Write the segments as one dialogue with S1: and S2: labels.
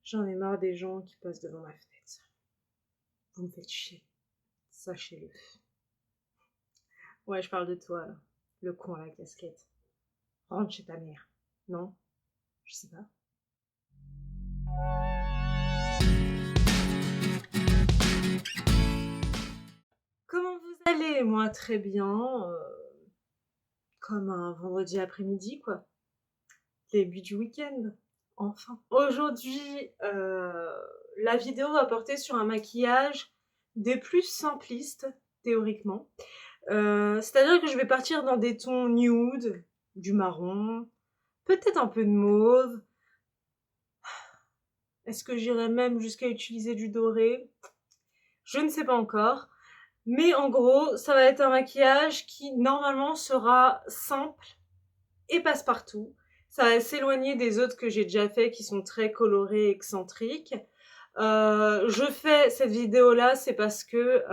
S1: J'en ai marre des gens qui passent devant ma fenêtre. Vous me faites chier. Sachez-le. Ouais, je parle de toi, là. Le con à la casquette. Rentre chez ta mère. Non? Je sais pas. Comment vous allez? Moi, très bien. Comme un vendredi après-midi, quoi. Début du week-end. Enfin. Aujourd'hui, la vidéo va porter sur un maquillage des plus simplistes, théoriquement. C'est-à-dire que je vais partir dans des tons nude, du marron, peut-être un peu de mauve. Est-ce que j'irai même jusqu'à utiliser du doré? Je ne sais pas encore. Mais en gros, ça va être un maquillage qui normalement sera simple et passe-partout. Ça va s'éloigner des autres que j'ai déjà fait qui sont très colorés, excentriques. Je fais cette vidéo-là, c'est parce que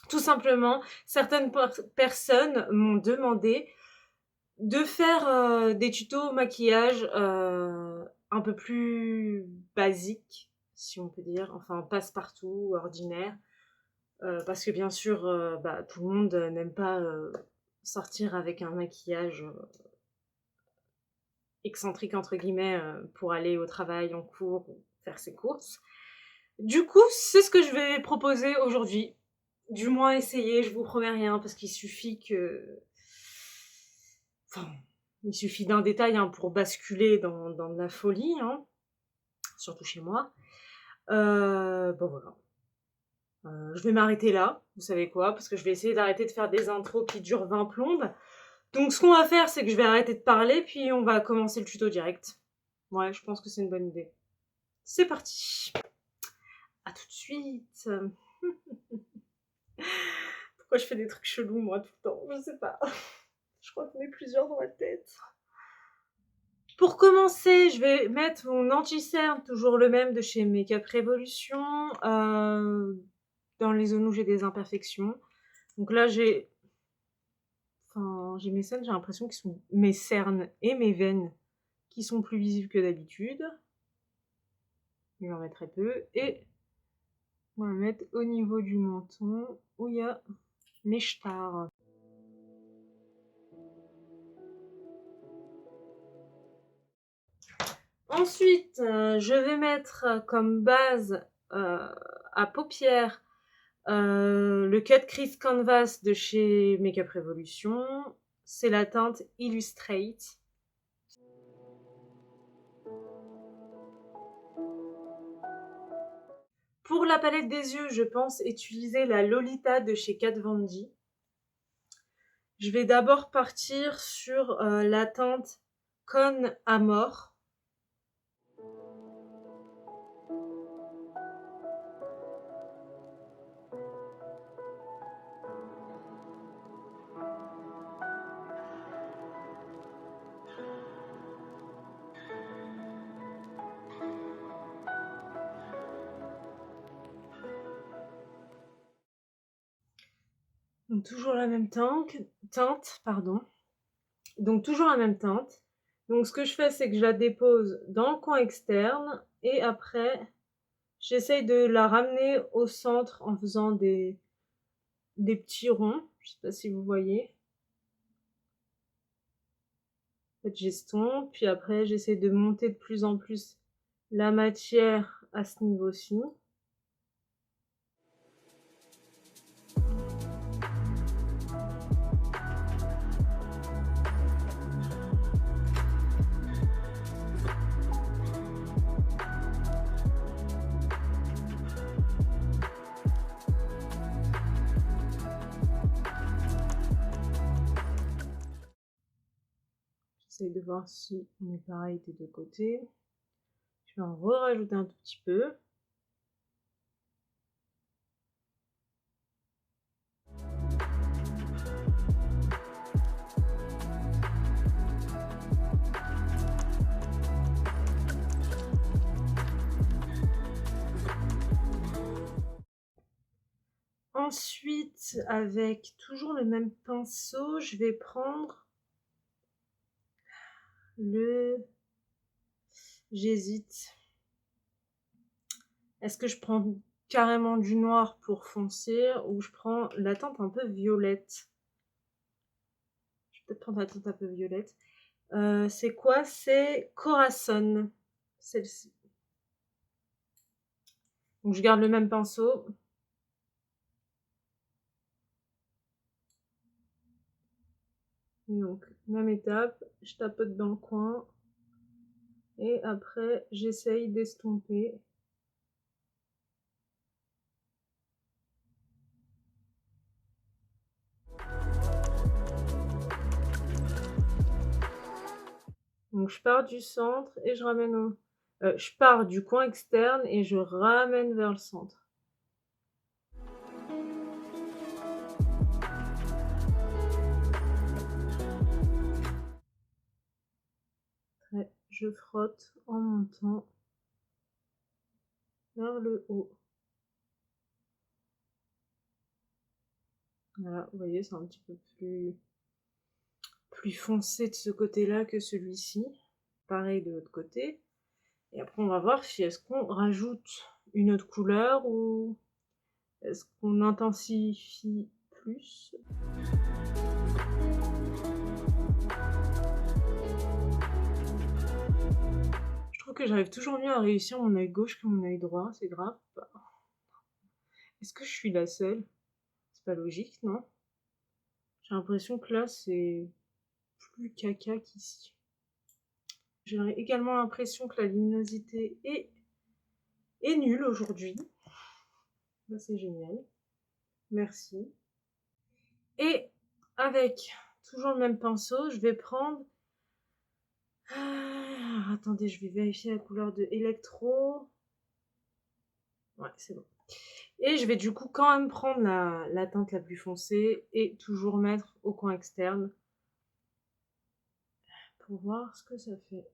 S1: tout simplement, certaines personnes m'ont demandé de faire des tutos maquillage un peu plus basiques, si on peut dire, enfin passe-partout, ordinaire. Parce que bien sûr, tout le monde n'aime pas sortir avec un maquillage excentrique entre guillemets pour aller au travail, en cours, ou faire ses courses. Du coup, c'est ce que je vais proposer aujourd'hui. Du moins essayer, je vous promets rien, parce qu'il suffit que... Enfin, il suffit d'un détail pour basculer dans de la folie, surtout chez moi. Bon voilà. Je vais m'arrêter là, vous savez quoi, parce que je vais essayer d'arrêter de faire des intros qui durent 20 plombes. Donc ce qu'on va faire, c'est que je vais arrêter de parler, puis on va commencer le tuto direct. Ouais, je pense que c'est une bonne idée. C'est parti. À tout de suite. Pourquoi je fais des trucs chelous, moi, tout le temps? Je sais pas. Je crois qu'on est plusieurs dans la tête. Pour commencer, je vais mettre mon anti-cerne, toujours le même de chez Make-up Revolution, dans les zones où j'ai des imperfections. Donc là, j'ai mes cernes, j'ai l'impression que sont mes cernes et mes veines qui sont plus visibles que d'habitude. Je vais en mettre très peu. Et on va mettre au niveau du menton où il y a mes stars. Ensuite, je vais mettre comme base à paupières le Cut Crease Canvas de chez Makeup Revolution. C'est la teinte Illustrate. Pour la palette des yeux, je pense utiliser la Lolita de chez Kat Von D. Je vais d'abord partir sur la teinte Con Amor. Donc toujours la même teinte, pardon. Donc toujours la même teinte. Donc ce que je fais, c'est que je la dépose dans le coin externe et après, j'essaye de la ramener au centre en faisant des petits ronds. Je sais pas si vous voyez. En fait, j'estompe, puis après, j'essaie de monter de plus en plus la matière à ce niveau-ci. J'essaie de voir si on est pareil des deux côtés. Je vais en rajouter un tout petit peu. Ensuite, avec toujours le même pinceau, je vais prendre le... J'hésite. Est-ce que je prends carrément du noir pour foncir ou je prends la teinte un peu violette? Je vais peut-être prendre la teinte un peu violette. C'est quoi? C'est Corazon, celle-ci. Donc je garde le même pinceau. Et donc, même étape, je tapote dans le coin. Et après, j'essaye d'estomper. Donc je pars du centre et je ramène au... je pars du coin externe et je ramène vers le centre. Après, je frotte en montant vers le haut. Voilà, vous voyez, c'est un petit peu plus foncé de ce côté-là que celui-ci. Pareil de l'autre côté. Et après, on va voir si est-ce qu'on rajoute une autre couleur ou est-ce qu'on intensifie plus. Je trouve que j'arrive toujours mieux à réussir mon œil gauche que mon œil droit, c'est grave. Est-ce que je suis la seule? C'est pas logique, non? J'ai l'impression que là, c'est plus caca qu'ici. J'ai également l'impression que la luminosité est nulle aujourd'hui. Là, c'est génial. Merci. Et avec toujours le même pinceau, je vais prendre... attendez, je vais vérifier la couleur de Electro. Ouais, c'est bon. Et je vais du coup quand même prendre la teinte la plus foncée et toujours mettre au coin externe pour voir ce que ça fait.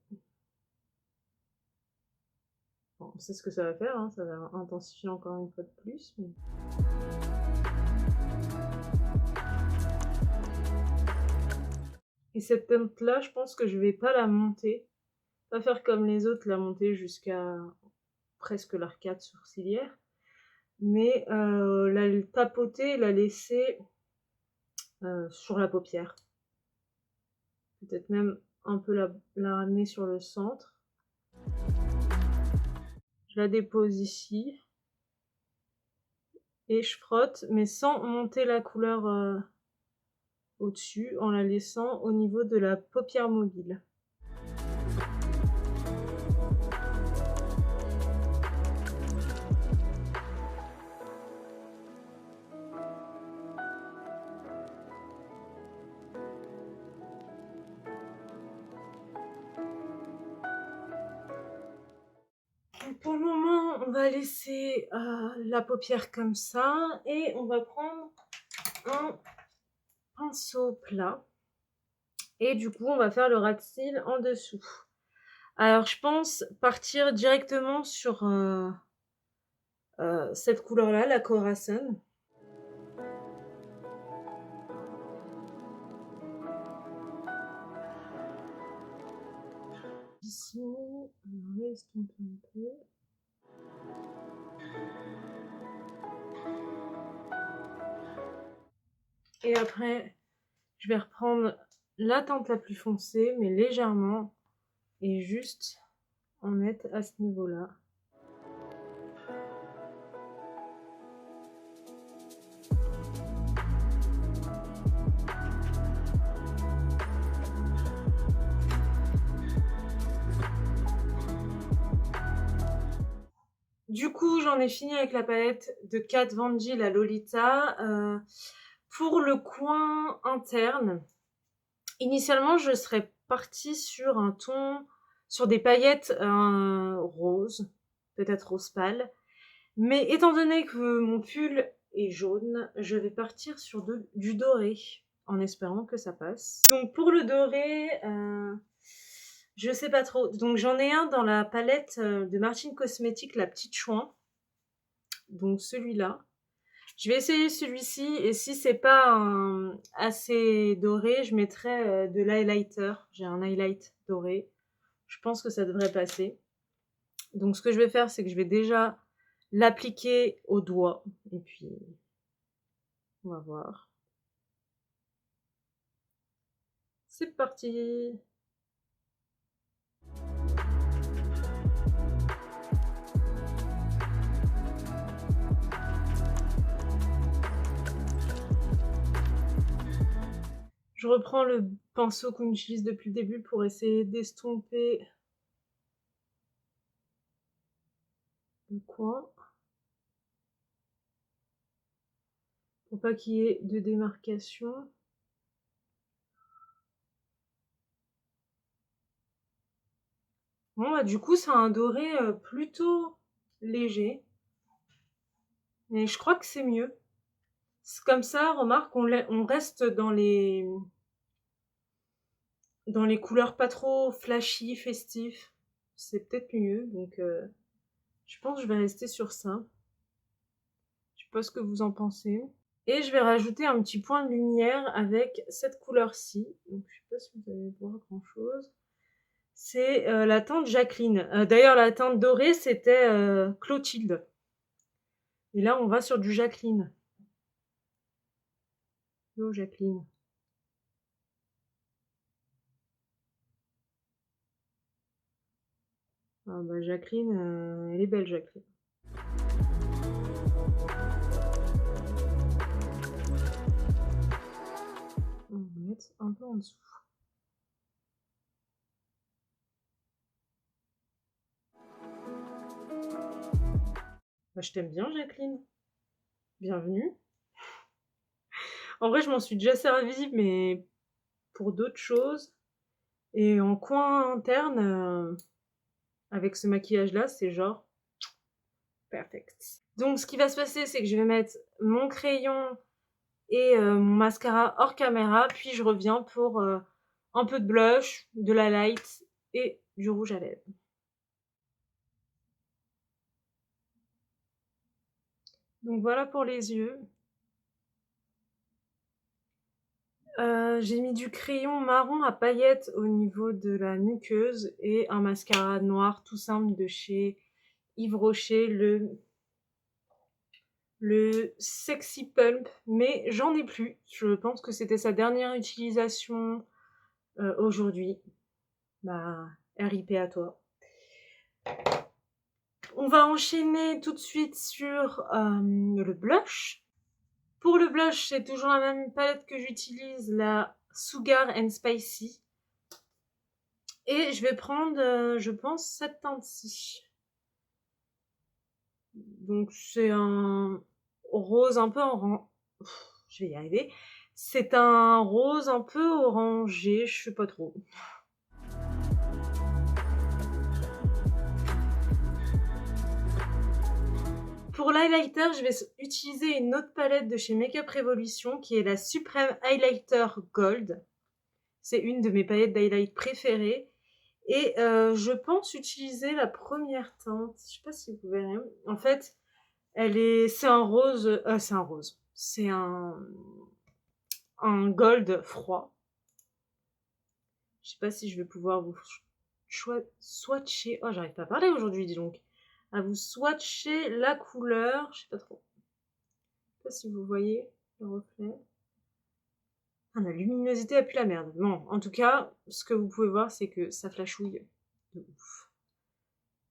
S1: Bon, on sait ce que ça va faire, hein, ça va intensifier encore une fois de plus. Mais... Et cette teinte-là, je pense que je vais pas la monter. Pas faire comme les autres, la monter jusqu'à presque l'arcade sourcilière. Mais la tapoter, la laisser sur la paupière. Peut-être même un peu la ramener sur le centre. Je la dépose ici. Et je frotte, mais sans monter la couleur au-dessus, en la laissant au niveau de la paupière mobile. Pour le moment, on va laisser la paupière comme ça et on va prendre un pinceau plat. Et du coup, on va faire le ras de cils en dessous. Alors, je pense partir directement sur cette couleur-là, la Corazon. Ici, on va estomper un peu. Et après, je vais reprendre la teinte la plus foncée, mais légèrement, et juste en mettre à ce niveau-là. Du coup, j'en ai fini avec la palette de Kat Von D, la Lolita. Pour le coin interne, initialement, je serais partie sur un ton, sur des paillettes roses, peut-être rose pâle. Mais étant donné que mon pull est jaune, je vais partir sur du doré, en espérant que ça passe. Donc pour le doré, je sais pas trop. Donc j'en ai un dans la palette de Martine Cosmetics, la petite chouin. Donc celui-là. Je vais essayer celui-ci et si c'est pas assez doré, je mettrai de l'highlighter. J'ai un highlight doré. Je pense que ça devrait passer. Donc ce que je vais faire, c'est que je vais déjà l'appliquer au doigt et puis on va voir. C'est parti! Je reprends le pinceau qu'on utilise depuis le début pour essayer d'estomper le coin. Pour pas qu'il y ait de démarcation. Bon bah du coup c'est un doré plutôt léger. Mais je crois que c'est mieux. C'est comme ça, remarque, on reste dans les couleurs pas trop flashy, festifs. C'est peut-être mieux, donc je pense que je vais rester sur ça. Je sais pas ce que vous en pensez. Et je vais rajouter un petit point de lumière avec cette couleur-ci. Donc je sais pas si vous allez voir grand-chose. C'est la teinte Jacqueline. D'ailleurs la teinte dorée c'était Clotilde. Et là on va sur du Jacqueline. Yo Jacqueline. Ah bah Jacqueline, elle est belle Jacqueline. On va mettre un peu en dessous. Bah, je t'aime bien Jacqueline. Bienvenue. En vrai je m'en suis déjà servie mais pour d'autres choses. Et en coin interne, avec ce maquillage là, c'est genre perfect. Donc ce qui va se passer c'est que je vais mettre mon crayon et mon mascara hors caméra, puis je reviens pour un peu de blush, de la light et du rouge à lèvres. Donc voilà pour les yeux. J'ai mis du crayon marron à paillettes au niveau de la muqueuse et un mascara noir tout simple de chez Yves Rocher, le Sexy Pump, mais j'en ai plus. Je pense que c'était sa dernière utilisation aujourd'hui. Bah, RIP à toi. On va enchaîner tout de suite sur le blush. Pour le blush, c'est toujours la même palette que j'utilise, la Sugar and Spicy. Et je vais prendre, je pense, cette teinte-ci. Donc c'est un rose un peu orange. Je vais y arriver. C'est un rose un peu orangé, je sais pas trop. Pour l'highlighter, je vais utiliser une autre palette de chez Makeup Revolution qui est la Supreme Highlighter Gold. C'est une de mes palettes d'highlight préférées. Et je pense utiliser la première teinte. Je sais pas si vous verrez. En fait, c'est un rose. C'est un gold froid. Je sais pas si je vais pouvoir vous swatcher. Oh, j'arrive pas à parler aujourd'hui, dis donc. À vous swatcher la couleur. Je sais pas trop. Je sais pas si vous voyez le reflet. Ah, la luminosité a plus la merde. Bon, en tout cas, ce que vous pouvez voir, c'est que ça flashouille de ouf.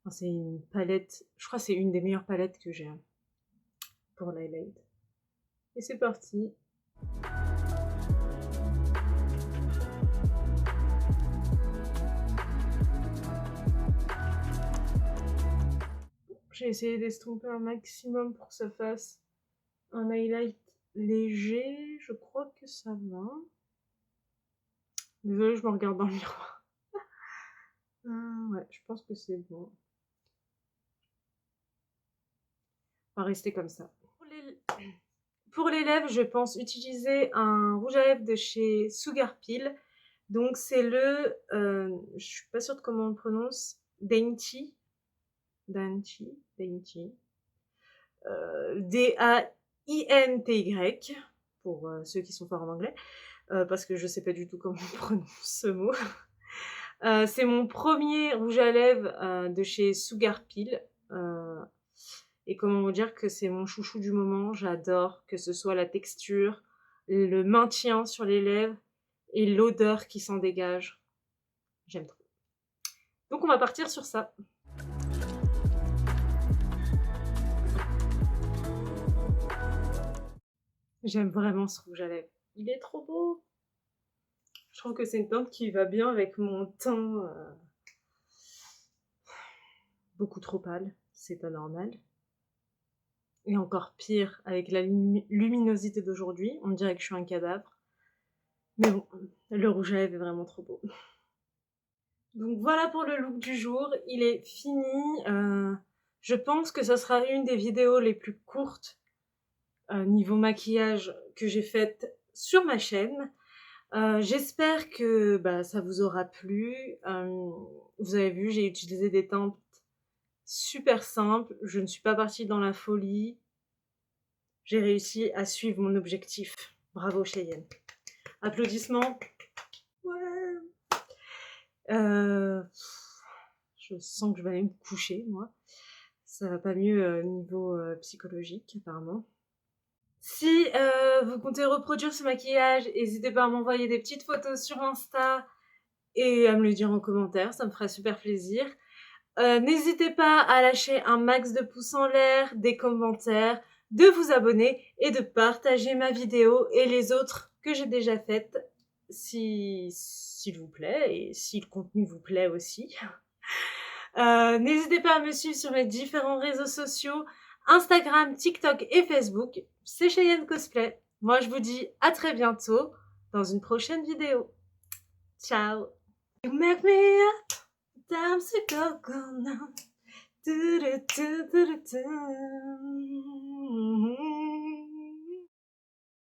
S1: Enfin, c'est une palette, je crois que c'est une des meilleures palettes que j'ai pour l'highlight. Et c'est parti. J'ai essayé d'estomper un maximum pour que ça fasse un highlight léger. Je crois que ça va. Désolée, je me regarde dans le miroir. Ouais, je pense que c'est bon. On va rester comme ça. Pour les lèvres, je pense utiliser un rouge à lèvres de chez Sugar Peel. Donc c'est le, je suis pas sûre de comment on le prononce, Dainty. D-A-I-N-T-Y, pour ceux qui sont forts en anglais, parce que je sais pas du tout comment on prononce ce mot. C'est mon premier rouge à lèvres de chez Sugar Peel. Et comment vous dire que c'est mon chouchou du moment, j'adore que ce soit la texture, le maintien sur les lèvres et l'odeur qui s'en dégage. J'aime trop. Donc on va partir sur ça. J'aime vraiment ce rouge à lèvres. Il est trop beau. Je trouve que c'est une teinte qui va bien avec mon teint beaucoup trop pâle. C'est pas normal. Et encore pire avec la luminosité d'aujourd'hui. On dirait que je suis un cadavre. Mais bon, le rouge à lèvres est vraiment trop beau. Donc voilà pour le look du jour. Il est fini. Je pense que ça sera une des vidéos les plus courtes niveau maquillage que j'ai faites sur ma chaîne. J'espère que ça vous aura plu. Vous avez vu, j'ai utilisé des teintes super simples. Je ne suis pas partie dans la folie. J'ai réussi à suivre mon objectif. Bravo Cheyenne. Applaudissements. Ouais. Je sens que je vais aller me coucher, moi. Ça va pas mieux niveau psychologique, apparemment. Si vous comptez reproduire ce maquillage, n'hésitez pas à m'envoyer des petites photos sur Insta et à me le dire en commentaire, ça me fera super plaisir. N'hésitez pas à lâcher un max de pouces en l'air, des commentaires, de vous abonner et de partager ma vidéo et les autres que j'ai déjà faites, s'il vous plaît, et si le contenu vous plaît aussi. N'hésitez pas à me suivre sur mes différents réseaux sociaux, Instagram, TikTok et Facebook. C'est Cheyenne Cosplay. Moi, je vous dis à très bientôt dans une prochaine vidéo. Ciao. You make me up, times to go now.